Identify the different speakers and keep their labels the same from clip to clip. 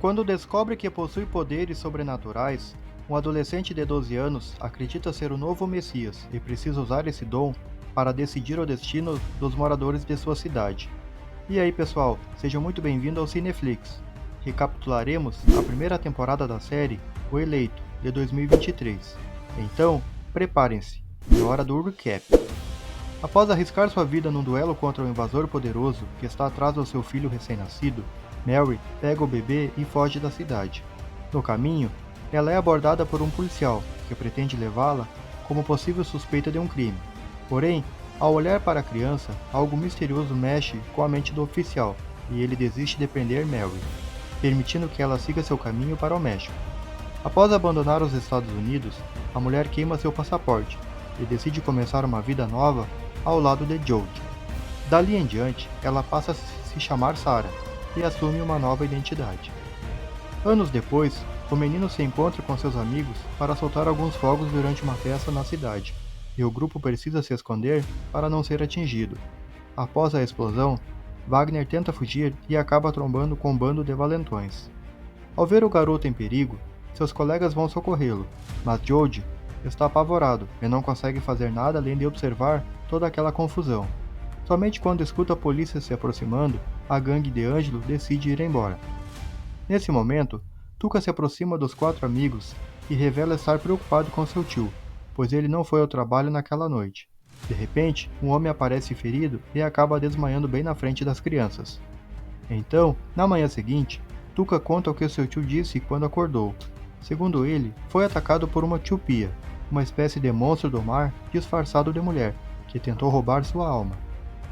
Speaker 1: Quando descobre que possui poderes sobrenaturais, um adolescente de 12 anos acredita ser o novo Messias e precisa usar esse dom para decidir o destino dos moradores de sua cidade. E aí, pessoal, sejam muito bem-vindos ao Cineflix. Recapitularemos a primeira temporada da série O Eleito, de 2023. Então, preparem-se, é hora do recap. Após arriscar sua vida num duelo contra um invasor poderoso que está atrás do seu filho recém-nascido, Mary pega o bebê e foge da cidade. No caminho, ela é abordada por um policial que pretende levá-la como possível suspeita de um crime. Porém, ao olhar para a criança, algo misterioso mexe com a mente do oficial e ele desiste de prender Mary, permitindo que ela siga seu caminho para o México. Após abandonar os Estados Unidos, a mulher queima seu passaporte e decide começar uma vida nova ao lado de Jodie. Dali em diante, ela passa a se chamar Sarah e assume uma nova identidade. Anos depois, o menino se encontra com seus amigos para soltar alguns fogos durante uma festa na cidade, e o grupo precisa se esconder para não ser atingido. Após a explosão, Wagner tenta fugir e acaba trombando com um bando de valentões. Ao ver o garoto em perigo, seus colegas vão socorrê-lo, mas Jodie está apavorado e não consegue fazer nada além de observar toda aquela confusão. Somente quando escuta a polícia se aproximando, a gangue de Angelo decide ir embora. Nesse momento, Tuca se aproxima dos quatro amigos e revela estar preocupado com seu tio, pois ele não foi ao trabalho naquela noite. De repente, um homem aparece ferido e acaba desmaiando bem na frente das crianças. Então, na manhã seguinte, Tuca conta o que seu tio disse quando acordou. Segundo ele, foi atacado por uma tupia, uma espécie de monstro do mar disfarçado de mulher, que tentou roubar sua alma.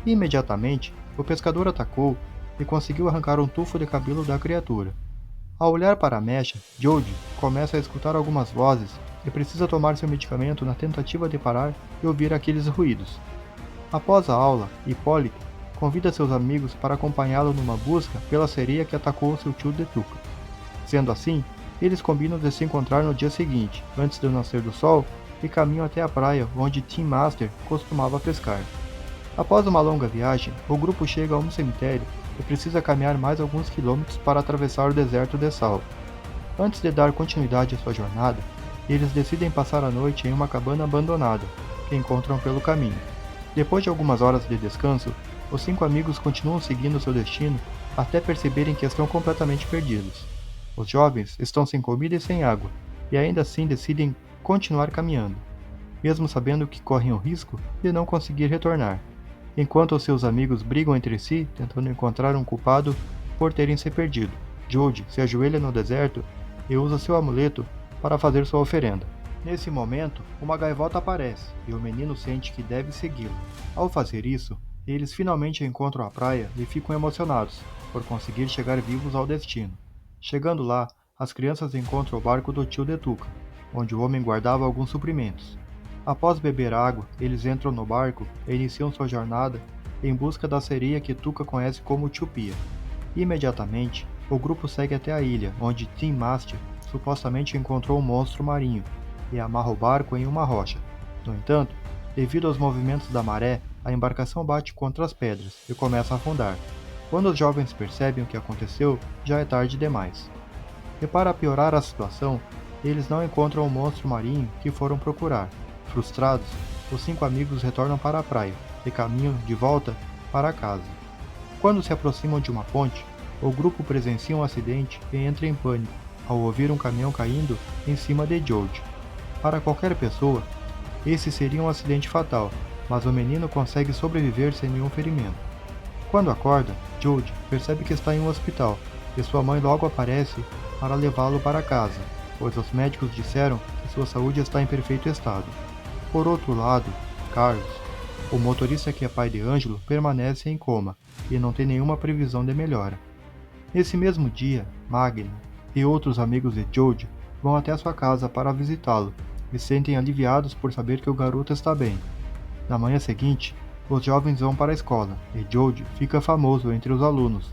Speaker 1: Imediatamente, o pescador atacou e conseguiu arrancar um tufo de cabelo da criatura. Ao olhar para a mecha, Jodie começa a escutar algumas vozes e precisa tomar seu medicamento na tentativa de parar e ouvir aqueles ruídos. Após a aula, Hipólito convida seus amigos para acompanhá-lo numa busca pela sereia que atacou seu tio de Tuca. Sendo assim, eles combinam de se encontrar no dia seguinte, antes do nascer do sol, e caminham até a praia onde Tim Master costumava pescar. Após uma longa viagem, o grupo chega a um cemitério e precisa caminhar mais alguns quilômetros para atravessar o deserto de sal. Antes de dar continuidade à sua jornada, eles decidem passar a noite em uma cabana abandonada, que encontram pelo caminho. Depois de algumas horas de descanso, os cinco amigos continuam seguindo seu destino até perceberem que estão completamente perdidos. Os jovens estão sem comida e sem água, e ainda assim decidem continuar caminhando, mesmo sabendo que correm o risco de não conseguir retornar. Enquanto os seus amigos brigam entre si, tentando encontrar um culpado por terem se perdido, Jodie se ajoelha no deserto e usa seu amuleto para fazer sua oferenda. Nesse momento, uma gaivota aparece e o menino sente que deve segui-la. Ao fazer isso, eles finalmente encontram a praia e ficam emocionados por conseguir chegar vivos ao destino. Chegando lá, as crianças encontram o barco do tio de Tuca, onde o homem guardava alguns suprimentos. Após beber água, eles entram no barco e iniciam sua jornada em busca da sereia que Tuca conhece como Tupia. Imediatamente, o grupo segue até a ilha, onde Tim Master supostamente encontrou um monstro marinho e amarra o barco em uma rocha. No entanto, devido aos movimentos da maré, a embarcação bate contra as pedras e começa a afundar. Quando os jovens percebem o que aconteceu, já é tarde demais. E para piorar a situação, eles não encontram o monstro marinho que foram procurar. Frustrados, os cinco amigos retornam para a praia e caminham de volta para casa. Quando se aproximam de uma ponte, o grupo presencia um acidente e entra em pânico ao ouvir um caminhão caindo em cima de Jodie. Para qualquer pessoa, esse seria um acidente fatal, mas o menino consegue sobreviver sem nenhum ferimento. Quando acorda, Jodie percebe que está em um hospital e sua mãe logo aparece para levá-lo para casa, pois os médicos disseram que sua saúde está em perfeito estado. Por outro lado, Carlos, o motorista que é pai de Angelo, permanece em coma e não tem nenhuma previsão de melhora. Nesse mesmo dia, Magna e outros amigos de Jodie vão até sua casa para visitá-lo e sentem aliviados por saber que o garoto está bem. Na manhã seguinte, os jovens vão para a escola e Jodie fica famoso entre os alunos,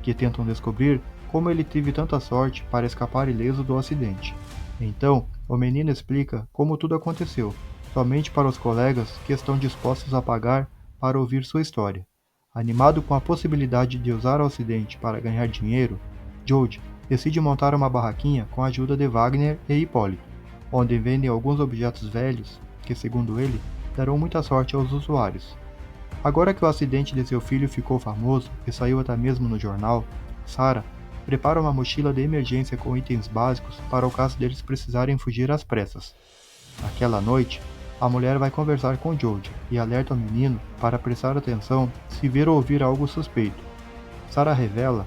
Speaker 1: que tentam descobrir como ele teve tanta sorte para escapar ileso do acidente. Então, o menino explica como tudo aconteceu, somente para os colegas que estão dispostos a pagar para ouvir sua história. Animado com a possibilidade de usar o acidente para ganhar dinheiro, Jodie decide montar uma barraquinha com a ajuda de Wagner e Hipólito, onde vendem alguns objetos velhos que, segundo ele, darão muita sorte aos usuários. Agora que o acidente de seu filho ficou famoso e saiu até mesmo no jornal, Sarah prepara uma mochila de emergência com itens básicos para o caso deles precisarem fugir às pressas. Naquela noite, a mulher vai conversar com Jodie e alerta o menino para prestar atenção se ver ou ouvir algo suspeito. Sarah revela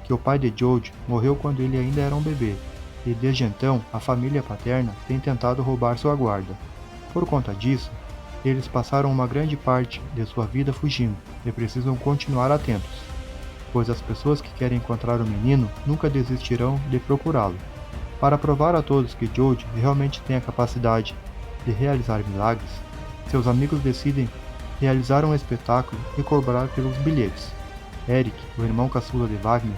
Speaker 1: que o pai de Jodie morreu quando ele ainda era um bebê, e desde então a família paterna tem tentado roubar sua guarda. Por conta disso, eles passaram uma grande parte de sua vida fugindo e precisam continuar atentos, pois as pessoas que querem encontrar o menino nunca desistirão de procurá-lo. Para provar a todos que Jodie realmente tem a capacidade de realizar milagres, seus amigos decidem realizar um espetáculo e cobrar pelos bilhetes. Eric, o irmão caçula de Wagner,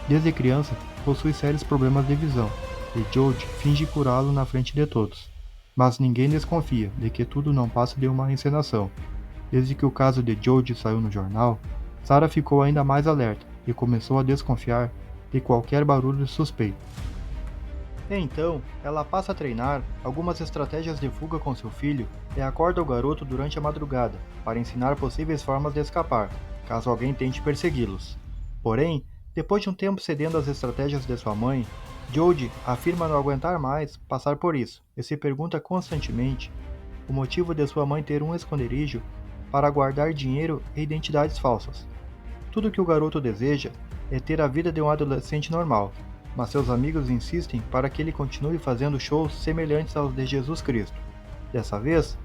Speaker 1: desde criança possui sérios problemas de visão, e Jodie finge curá-lo na frente de todos. Mas ninguém desconfia de que tudo não passa de uma encenação. Desde que o caso de Jodie saiu no jornal, Sarah ficou ainda mais alerta e começou a desconfiar de qualquer barulho suspeito. Então, ela passa a treinar algumas estratégias de fuga com seu filho e acorda o garoto durante a madrugada para ensinar possíveis formas de escapar, caso alguém tente persegui-los. Porém, depois de um tempo cedendo às estratégias de sua mãe, Jodie afirma não aguentar mais passar por isso e se pergunta constantemente o motivo de sua mãe ter um esconderijo para guardar dinheiro e identidades falsas. Tudo que o garoto deseja é ter a vida de um adolescente normal, mas seus amigos insistem para que ele continue fazendo shows semelhantes aos de Jesus Cristo. Dessa vez,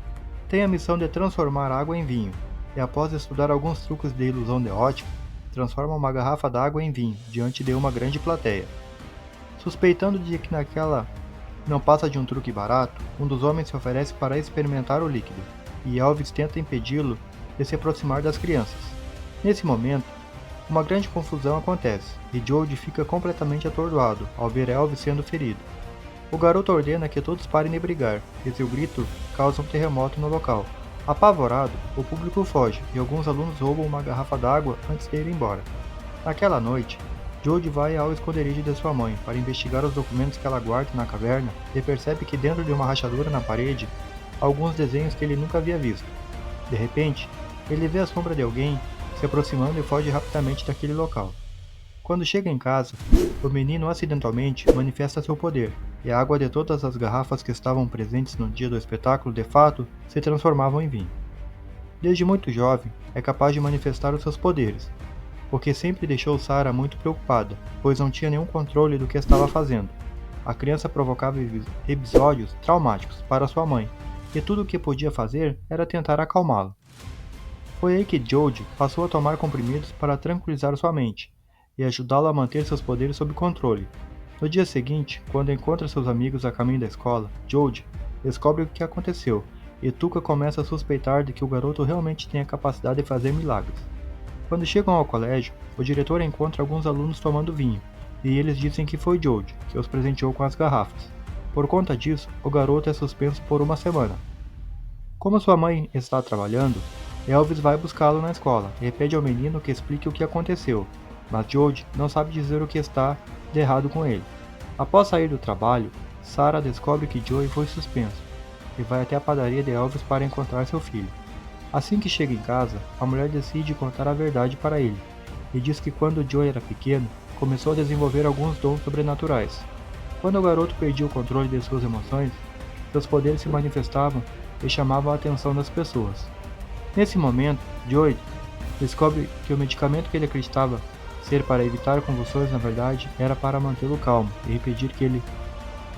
Speaker 1: tem a missão de transformar água em vinho, e após estudar alguns truques de ilusão de ótica, transforma uma garrafa d'água em vinho diante de uma grande plateia. Suspeitando de que naquela não passa de um truque barato, um dos homens se oferece para experimentar o líquido, e Elvis tenta impedi-lo de se aproximar das crianças. Nesse momento, uma grande confusão acontece, e Jodie fica completamente atordoado ao ver Elvis sendo ferido. O garoto ordena que todos parem de brigar, e seu grito causa um terremoto no local. Apavorado, o público foge, e alguns alunos roubam uma garrafa d'água antes de ir embora. Naquela noite, Jodie vai ao esconderijo de sua mãe para investigar os documentos que ela guarda na caverna e percebe que dentro de uma rachadura na parede há alguns desenhos que ele nunca havia visto. De repente, ele vê a sombra de alguém se aproximando e foge rapidamente daquele local. Quando chega em casa, o menino acidentalmente manifesta seu poder, e a água de todas as garrafas que estavam presentes no dia do espetáculo de fato se transformavam em vinho. Desde muito jovem, é capaz de manifestar os seus poderes, o que sempre deixou Sarah muito preocupada, pois não tinha nenhum controle do que estava fazendo. A criança provocava episódios traumáticos para sua mãe, e tudo o que podia fazer era tentar acalmá-la. Foi aí que Jodie passou a tomar comprimidos para tranquilizar sua mente e ajudá-la a manter seus poderes sob controle. No dia seguinte, quando encontra seus amigos a caminho da escola, Jodie descobre o que aconteceu, e Tuca começa a suspeitar de que o garoto realmente tem a capacidade de fazer milagres. Quando chegam ao colégio, o diretor encontra alguns alunos tomando vinho, e eles dizem que foi Jodie que os presenteou com as garrafas. Por conta disso, o garoto é suspenso por uma semana. Como sua mãe está trabalhando, Elvis vai buscá-lo na escola e pede ao menino que explique o que aconteceu, mas Jodie não sabe dizer o que está de errado com ele. Após sair do trabalho, Sarah descobre que Joey foi suspenso e vai até a padaria de Elvis para encontrar seu filho. Assim que chega em casa, a mulher decide contar a verdade para ele, e diz que quando Joey era pequeno, começou a desenvolver alguns dons sobrenaturais. Quando o garoto perdia o controle de suas emoções, seus poderes se manifestavam e chamavam a atenção das pessoas. Nesse momento, Joey descobre que o medicamento que ele acreditava ser para evitar convulsões na verdade era para mantê-lo calmo e impedir que ele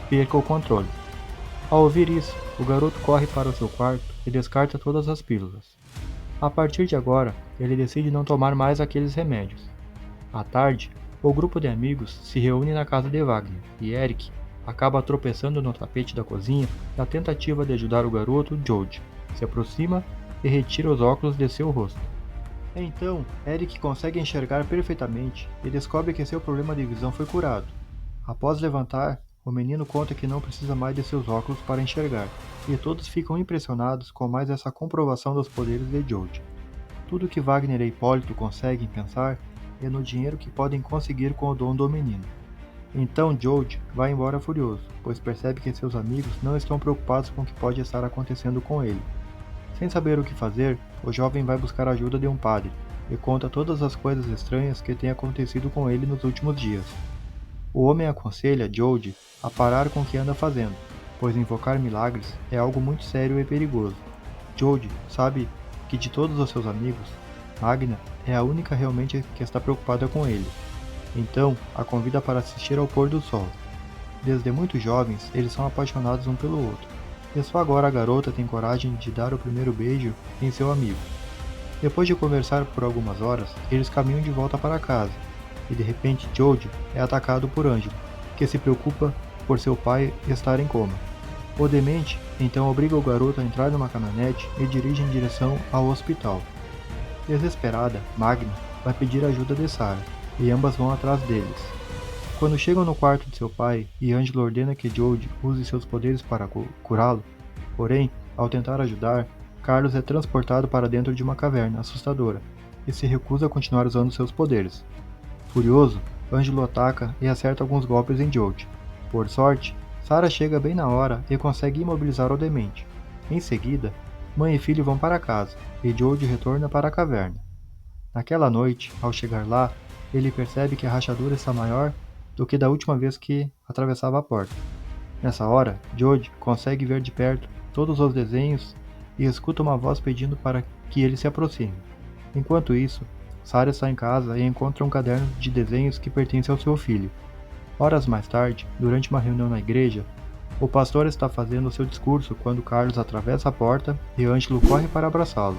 Speaker 1: perca o controle. Ao ouvir isso, o garoto corre para o seu quarto e descarta todas as pílulas. A partir de agora, ele decide não tomar mais aqueles remédios. À tarde, o grupo de amigos se reúne na casa de Wagner e Eric acaba tropeçando no tapete da cozinha na tentativa de ajudar o garoto, Jodie. Se aproxima e retira os óculos de seu rosto. Então, Eric consegue enxergar perfeitamente e descobre que seu problema de visão foi curado. Após levantar, o menino conta que não precisa mais de seus óculos para enxergar, e todos ficam impressionados com mais essa comprovação dos poderes de Jodie. Tudo que Wagner e Hipólito conseguem pensar é no dinheiro que podem conseguir com o dom do menino. Então George vai embora furioso, pois percebe que seus amigos não estão preocupados com o que pode estar acontecendo com ele. Sem saber o que fazer, o jovem vai buscar a ajuda de um padre e conta todas as coisas estranhas que têm acontecido com ele nos últimos dias. O homem aconselha George a parar com o que anda fazendo, pois invocar milagres é algo muito sério e perigoso. George sabe que de todos os seus amigos, Magna é a única realmente que está preocupada com ele. Então, a convida para assistir ao pôr do sol. Desde muito jovens, eles são apaixonados um pelo outro, e só agora a garota tem coragem de dar o primeiro beijo em seu amigo. Depois de conversar por algumas horas, eles caminham de volta para casa, e de repente George é atacado por Angelo, que se preocupa por seu pai estar em coma. O demente então obriga o garoto a entrar numa caminhonete e dirige em direção ao hospital. Desesperada, Magna vai pedir ajuda de Sarah, e ambas vão atrás deles. Quando chegam no quarto de seu pai e Angelo ordena que George use seus poderes para curá-lo, porém, ao tentar ajudar, Carlos é transportado para dentro de uma caverna assustadora e se recusa a continuar usando seus poderes. Furioso, Angelo ataca e acerta alguns golpes em George. Por sorte, Sarah chega bem na hora e consegue imobilizar o demente. Em seguida, mãe e filho vão para casa e George retorna para a caverna. Naquela noite, ao chegar lá, ele percebe que a rachadura está maior do que da última vez que atravessava a porta. Nessa hora, George consegue ver de perto todos os desenhos e escuta uma voz pedindo para que ele se aproxime. Enquanto isso, Sarah está em casa e encontra um caderno de desenhos que pertence ao seu filho. Horas mais tarde, durante uma reunião na igreja, o pastor está fazendo seu discurso quando Carlos atravessa a porta e Ângelo corre para abraçá-lo.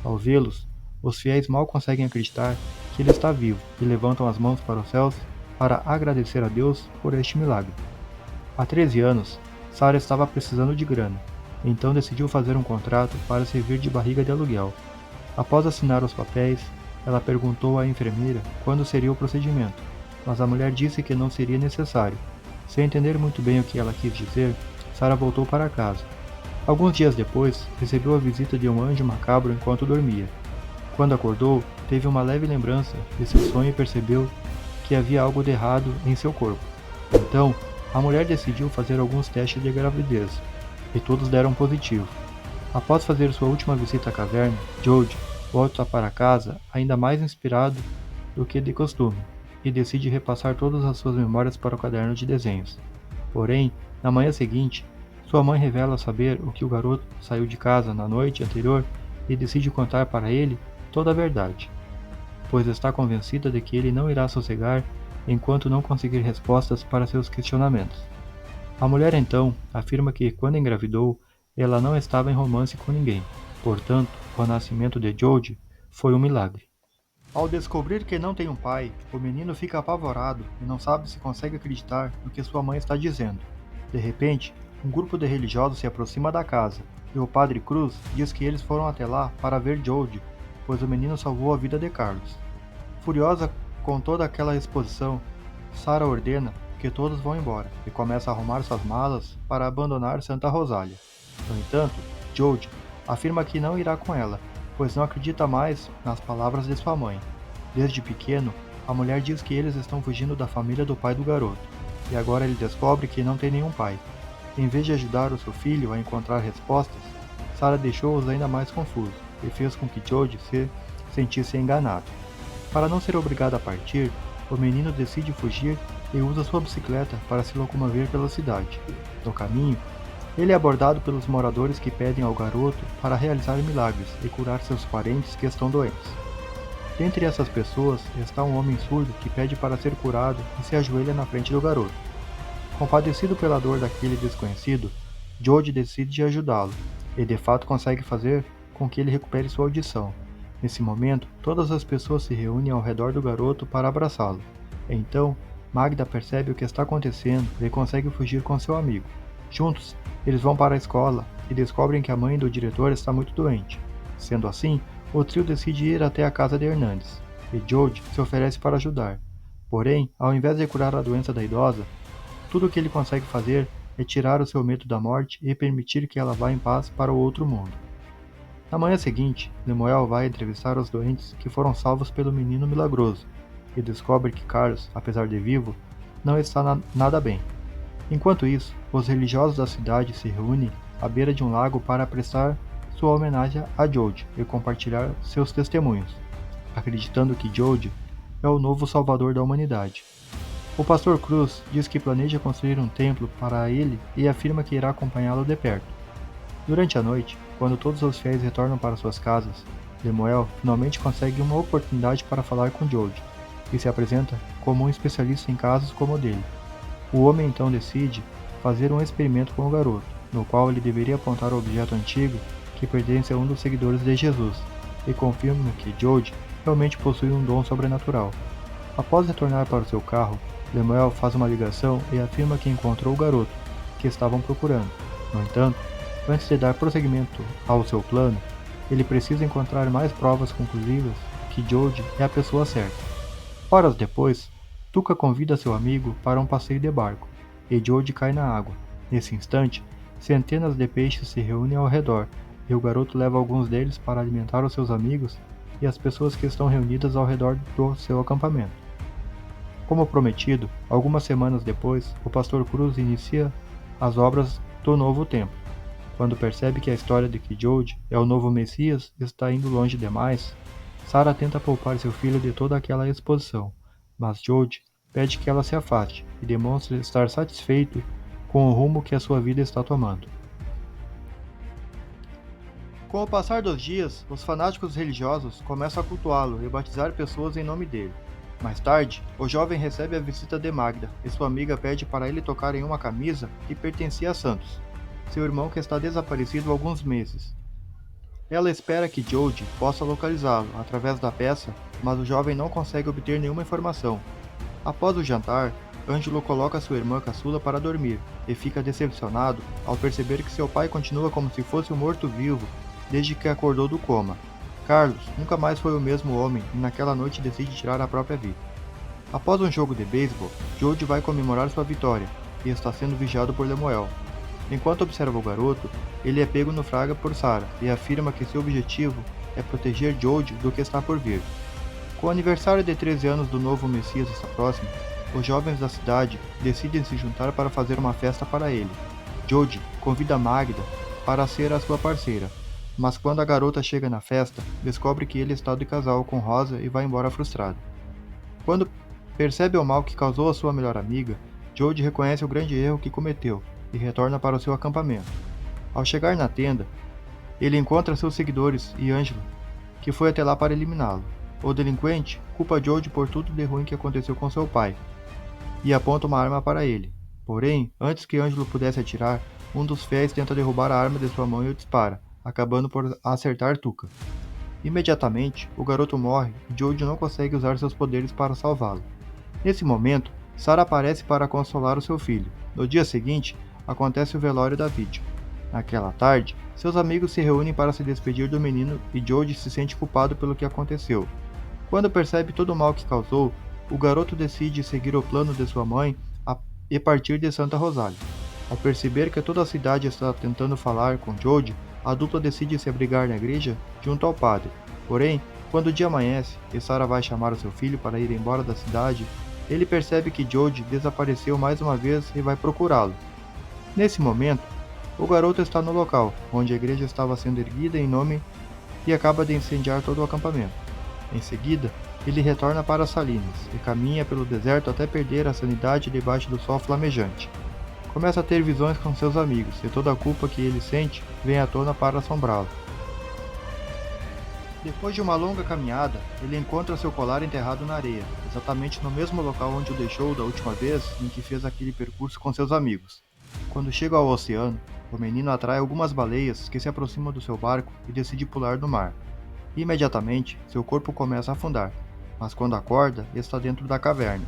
Speaker 1: Ao vê-los, os fiéis mal conseguem acreditar que ele está vivo e levantam as mãos para os céus para agradecer a Deus por este milagre. Há 13 anos, Sarah estava precisando de grana, então decidiu fazer um contrato para servir de barriga de aluguel. Após assinar os papéis, ela perguntou à enfermeira quando seria o procedimento, mas a mulher disse que não seria necessário. Sem entender muito bem o que ela quis dizer, Sarah voltou para casa. Alguns dias depois, recebeu a visita de um anjo macabro enquanto dormia. Quando acordou, teve uma leve lembrança de seu sonho e percebeu que havia algo de errado em seu corpo. Então, a mulher decidiu fazer alguns testes de gravidez, e todos deram positivo. Após fazer sua última visita à caverna, George volta para casa ainda mais inspirado do que de costume, e decide repassar todas as suas memórias para o caderno de desenhos. Porém, na manhã seguinte, sua mãe revela saber o que o garoto saiu de casa na noite anterior e decide contar para ele toda a verdade, pois está convencida de que ele não irá sossegar enquanto não conseguir respostas para seus questionamentos. A mulher então afirma que, quando engravidou, ela não estava em romance com ninguém, portanto, o nascimento de George foi um milagre. Ao descobrir que não tem um pai, o menino fica apavorado e não sabe se consegue acreditar no que sua mãe está dizendo. De repente, um grupo de religiosos se aproxima da casa, e o padre Cruz diz que eles foram até lá para ver George, pois o menino salvou a vida de Carlos. Furiosa com toda aquela exposição, Sarah ordena que todos vão embora e começa a arrumar suas malas para abandonar Santa Rosália. No entanto, George afirma que não irá com ela, pois não acredita mais nas palavras de sua mãe. Desde pequeno, a mulher diz que eles estão fugindo da família do pai do garoto, e agora ele descobre que não tem nenhum pai. Em vez de ajudar o seu filho a encontrar respostas, Sarah deixou-os ainda mais confusos e fez com que George se sentisse enganado. Para não ser obrigado a partir, o menino decide fugir e usa sua bicicleta para se locomover pela cidade. No caminho, ele é abordado pelos moradores que pedem ao garoto para realizar milagres e curar seus parentes que estão doentes. Dentre essas pessoas está um homem surdo que pede para ser curado e se ajoelha na frente do garoto. Compadecido pela dor daquele desconhecido, George decide ajudá-lo e de fato consegue fazer com que ele recupere sua audição. Nesse momento, todas as pessoas se reúnem ao redor do garoto para abraçá-lo. Então, Magda percebe o que está acontecendo e consegue fugir com seu amigo. Juntos, eles vão para a escola e descobrem que a mãe do diretor está muito doente. Sendo assim, o trio decide ir até a casa de Hernandes, e George se oferece para ajudar. Porém, ao invés de curar a doença da idosa, tudo o que ele consegue fazer é tirar o seu medo da morte e permitir que ela vá em paz para o outro mundo. Na manhã seguinte, Lemuel vai entrevistar os doentes que foram salvos pelo menino milagroso, e descobre que Carlos, apesar de vivo, não está nada bem. Enquanto isso, os religiosos da cidade se reúnem à beira de um lago para prestar sua homenagem a Jode e compartilhar seus testemunhos, acreditando que Jode é o novo salvador da humanidade. O pastor Cruz diz que planeja construir um templo para ele e afirma que irá acompanhá-lo de perto. Durante a noite, quando todos os fiéis retornam para suas casas, Lemuel finalmente consegue uma oportunidade para falar com Jode, que se apresenta como um especialista em casos como o dele. O homem então decide fazer um experimento com o garoto, no qual ele deveria apontar o objeto antigo que pertence a um dos seguidores de Jesus, e confirma que Jode realmente possui um dom sobrenatural. Após retornar para o seu carro, Lemuel faz uma ligação e afirma que encontrou o garoto, que estavam procurando. No entanto, antes de dar prosseguimento ao seu plano, ele precisa encontrar mais provas conclusivas que Jode é a pessoa certa. Horas depois, Tuca convida seu amigo para um passeio de barco, e Jode cai na água. Nesse instante, centenas de peixes se reúnem ao redor, e o garoto leva alguns deles para alimentar os seus amigos e as pessoas que estão reunidas ao redor do seu acampamento. Como prometido, algumas semanas depois, o pastor Cruz inicia as obras do novo templo. Quando percebe que a história de que Jode é o novo Messias está indo longe demais, Sarah tenta poupar seu filho de toda aquela exposição, mas Jode pede que ela se afaste e demonstre estar satisfeito com o rumo que a sua vida está tomando. Com o passar dos dias, os fanáticos religiosos começam a cultuá-lo e batizar pessoas em nome dele. Mais tarde, o jovem recebe a visita de Magda e sua amiga pede para ele tocar em uma camisa que pertencia a Santos, seu irmão que está desaparecido há alguns meses. Ela espera que Jode possa localizá-lo através da peça, mas o jovem não consegue obter nenhuma informação. Após o jantar, Ângelo coloca sua irmã caçula para dormir e fica decepcionado ao perceber que seu pai continua como se fosse um morto-vivo desde que acordou do coma. Carlos nunca mais foi o mesmo homem e naquela noite decide tirar a própria vida. Após um jogo de beisebol, Jode vai comemorar sua vitória e está sendo vigiado por Lemuel. Enquanto observa o garoto, ele é pego no fraga por Sarah e afirma que seu objetivo é proteger Jode do que está por vir. Com o aniversário de 13 anos do novo Messias está próximo, os jovens da cidade decidem se juntar para fazer uma festa para ele. Jode convida Magda para ser a sua parceira, mas quando a garota chega na festa, descobre que ele está de casal com Rosa e vai embora frustrado. Quando percebe o mal que causou a sua melhor amiga, Jode reconhece o grande erro que cometeu e retorna para o seu acampamento. Ao chegar na tenda, ele encontra seus seguidores e Angelo, que foi até lá para eliminá-lo. O delinquente culpa Jode por tudo de ruim que aconteceu com seu pai e aponta uma arma para ele. Porém, antes que Angelo pudesse atirar, um dos fiéis tenta derrubar a arma de sua mão e o dispara, acabando por acertar Tuca. Imediatamente, o garoto morre e Jode não consegue usar seus poderes para salvá-lo. Nesse momento, Sarah aparece para consolar o seu filho. No dia seguinte, acontece o velório da vítima. Naquela tarde, seus amigos se reúnem para se despedir do menino e Jode se sente culpado pelo que aconteceu. Quando percebe todo o mal que causou, o garoto decide seguir o plano de sua mãe e partir de Santa Rosália. Ao perceber que toda a cidade está tentando falar com Jode, a dupla decide se abrigar na igreja junto ao padre. Porém, quando o dia amanhece e Sarah vai chamar o seu filho para ir embora da cidade, ele percebe que Jode desapareceu mais uma vez e vai procurá-lo. Nesse momento, o garoto está no local, onde a igreja estava sendo erguida em nome e acaba de incendiar todo o acampamento. Em seguida, ele retorna para Salinas e caminha pelo deserto até perder a sanidade debaixo do sol flamejante. Começa a ter visões com seus amigos e toda a culpa que ele sente vem à tona para assombrá-lo. Depois de uma longa caminhada, ele encontra seu colar enterrado na areia, exatamente no mesmo local onde o deixou da última vez em que fez aquele percurso com seus amigos. Quando chega ao oceano, o menino atrai algumas baleias que se aproximam do seu barco e decide pular no mar. Imediatamente, seu corpo começa a afundar, mas quando acorda, está dentro da caverna.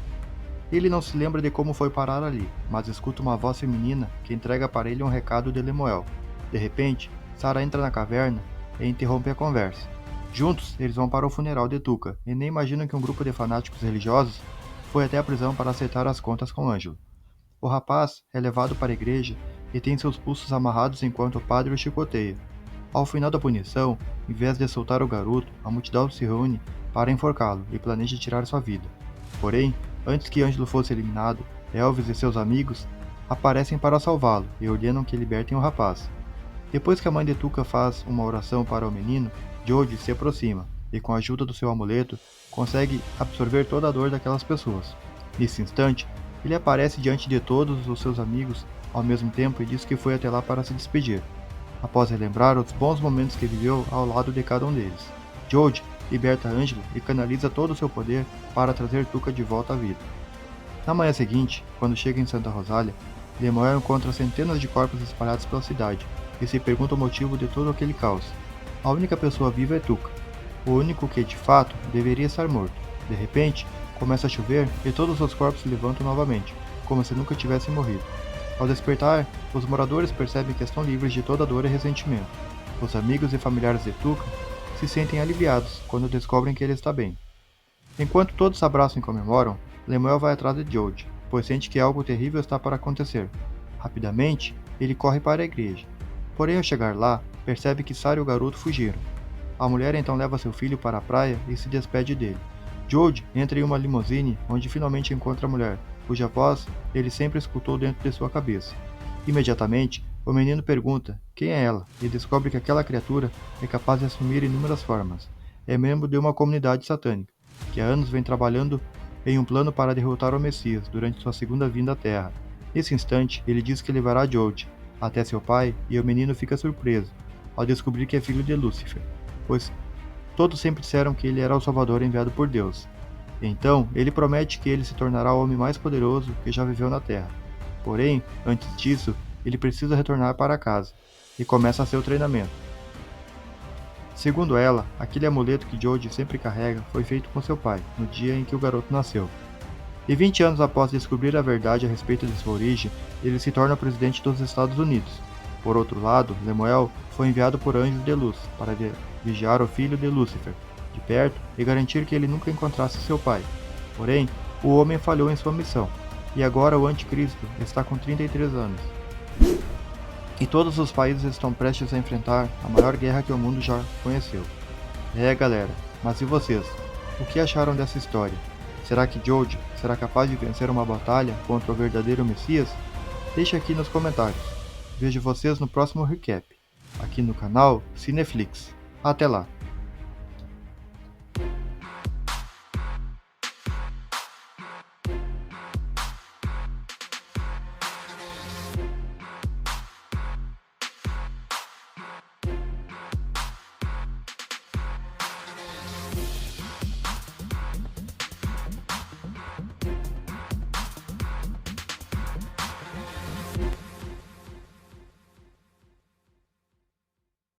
Speaker 1: Ele não se lembra de como foi parar ali, mas escuta uma voz feminina que entrega para ele um recado de Lemuel. De repente, Sarah entra na caverna e interrompe a conversa. Juntos, eles vão para o funeral de Tuca e nem imaginam que um grupo de fanáticos religiosos foi até a prisão para acertar as contas com Ângelo. O rapaz é levado para a igreja e tem seus pulsos amarrados enquanto o padre o chicoteia. Ao final da punição, em vez de soltar o garoto, a multidão se reúne para enforcá-lo e planeja tirar sua vida. Porém, Antes que Ângelo fosse eliminado, Elvis e seus amigos aparecem para salvá-lo e ordenam que libertem o rapaz. Depois que a mãe de Tuca faz uma oração para o menino, George se aproxima e, com a ajuda do seu amuleto, consegue absorver toda a dor daquelas pessoas. Nesse instante, ele aparece diante de todos os seus amigos ao mesmo tempo e diz que foi até lá para se despedir, após relembrar os bons momentos que viveu ao lado de cada um deles. George liberta Angelo e canaliza todo o seu poder para trazer Tuca de volta à vida. Na manhã seguinte, quando chega em Santa Rosália, Lemuel encontra centenas de corpos espalhados pela cidade e se pergunta o motivo de todo aquele caos. A única pessoa viva é Tuca, o único que, de fato, deveria estar morto. De repente, começa a chover e todos os corpos se levantam novamente, como se nunca tivessem morrido. Ao despertar, os moradores percebem que estão livres de toda dor e ressentimento. Os amigos e familiares de Tuca se sentem aliviados quando descobrem que ele está bem. Enquanto todos se abraçam e comemoram, Lemuel vai atrás de George, pois sente que algo terrível está para acontecer. Rapidamente, ele corre para a igreja. Porém, ao chegar lá, percebe que Sarah e o garoto fugiram. A mulher então leva seu filho para a praia e se despede dele. George entra em uma limusine onde finalmente encontra a mulher, cuja voz ele sempre escutou dentro de sua cabeça. Imediatamente, o menino pergunta quem é ela e descobre que aquela criatura é capaz de assumir inúmeras formas. É membro de uma comunidade satânica, que há anos vem trabalhando em um plano para derrotar o Messias durante sua segunda vinda à Terra. Nesse instante, ele diz que levará George até seu pai e o menino fica surpreso ao descobrir que é filho de Lúcifer, pois todos sempre disseram que ele era o Salvador enviado por Deus. Então, ele promete que ele se tornará o homem mais poderoso que já viveu na Terra. Porém, antes disso, ele precisa retornar para casa e começa seu treinamento. Segundo ela, aquele amuleto que George sempre carrega foi feito com seu pai, no dia em que o garoto nasceu. E 20 anos após descobrir a verdade a respeito de sua origem, ele se torna presidente dos Estados Unidos. Por outro lado, Lemuel foi enviado por anjos de luz para vigiar o filho de Lúcifer de perto e garantir que ele nunca encontrasse seu pai. Porém, o homem falhou em sua missão, e agora o Anticristo está com 33 anos. E todos os países estão prestes a enfrentar a maior guerra que o mundo já conheceu. Galera, mas e vocês? O que acharam dessa história? Será que George será capaz de vencer uma batalha contra o verdadeiro Messias? Deixe aqui nos comentários. Vejo vocês no próximo recap, aqui no canal Cineflix. Até lá!